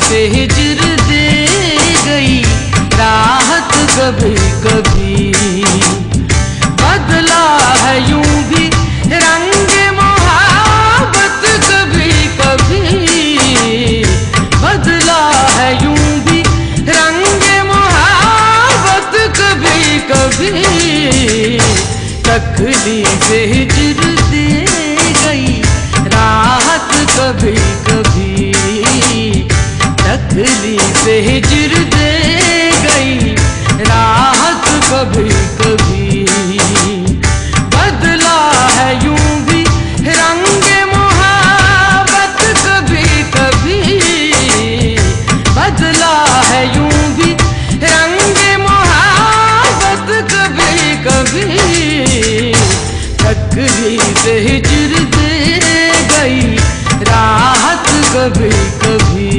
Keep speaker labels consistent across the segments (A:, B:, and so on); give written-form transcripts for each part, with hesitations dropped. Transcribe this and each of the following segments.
A: से हिजर दे गई राहत कभी कभी। बदला है यूं भी रंग मोहब्बत कभी कभी। बदला है यूं भी रंग मोहब्बत कभी कभी। तकलीफ हिजर दे गई राहत कभी कभी। तकलीफ हिजर दे गई राहत कभी कभी। बदला है यूं भी रंग मोहब्बत कभी कभी। बदला है यूं भी रंग मोहब्बत कभी कभी। तकलीफ हिजर दे गई राहत कभी कभी।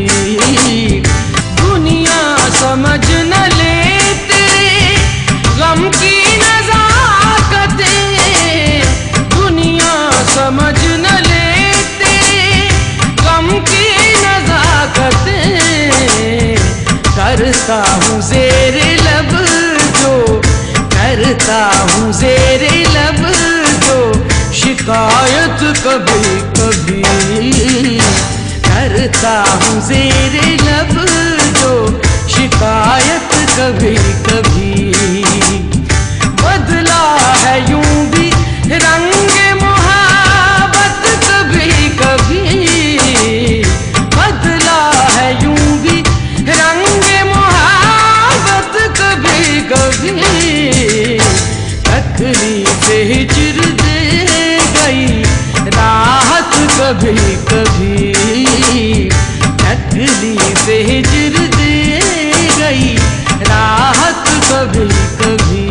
A: दुनिया समझ न ले तेरे गम की नज़ाकतें। दुनिया समझ न ले तेरे गम की नज़ाकतें। करता हूँ ज़ेरे लब जो, करता हूँ ज़ेरे लब जो शिकायत कभी कभी। करता हूँ ज़ेरे लब जो शिकायत कभी कभी। बदला है यूं भी रंग मोहब्बत कभी कभी। बदला है यूं भी रंग मोहब्बत कभी कभी। तकलीफ हिजर दे गई राहत कभी कभी। तकलीफ हिजर दे गई राहत कभी कभी।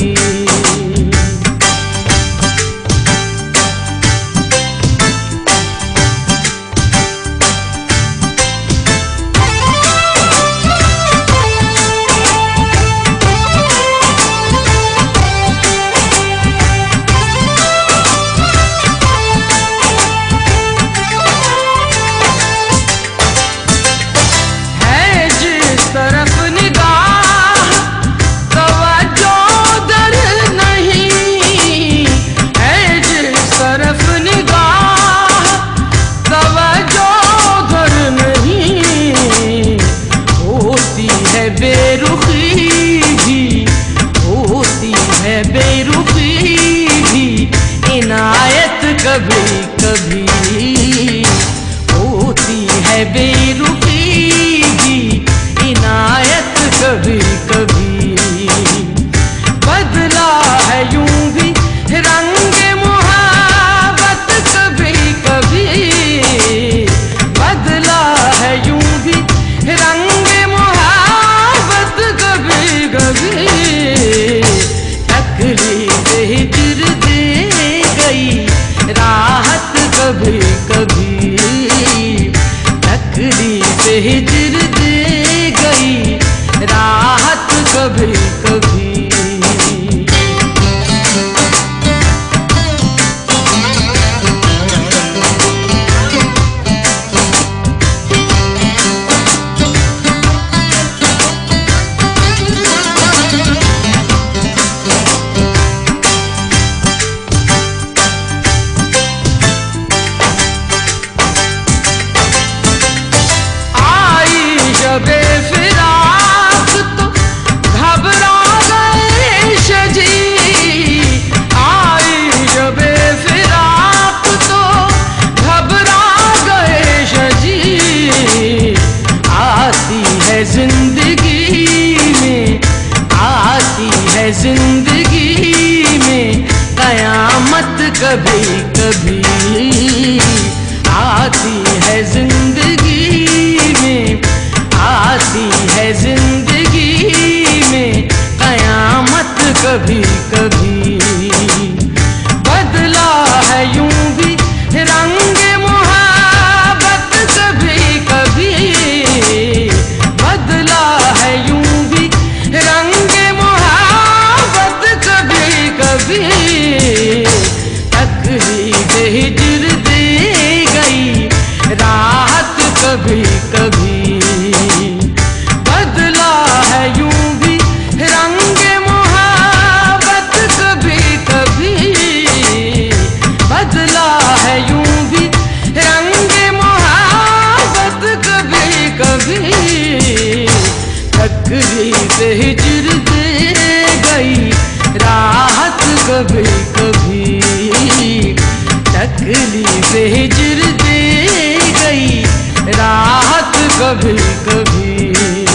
A: बेरुखी भी होती है, बेरुखी भी इनायत कभी कभी होती है। बेरुखी भी इनायत कभी कभी। बदला है यूं भी रंग मोहब्बत कभी कभी। बदला है यूं भी रंग कभी। तकलीफ हिजर दे गई राहत कभी कभी। तकलीफ हिजर दे गई राहत कभी कभी। बेफिराक तो घबरा गए शजी। आई जब बेफिराक तो घबरा गए शजी। आती है जिंदगी में, आती है जिंदगी में कयामत कभी कभी। आती है जिंदगी में, आती है जिंदगी में कयामत कभी कभी। बदला है यूं भी रंग मोहब्बत कभी कभी। बदला है यूं भी रंग मोहब्बत कभी कभी। तकलीफ हिजर दे गई राहत कभी कभी। तकलीफ हिज्र दे गई राहत कभी कभी, तकलीफ हिज्र दे गई राहत कभी कभी।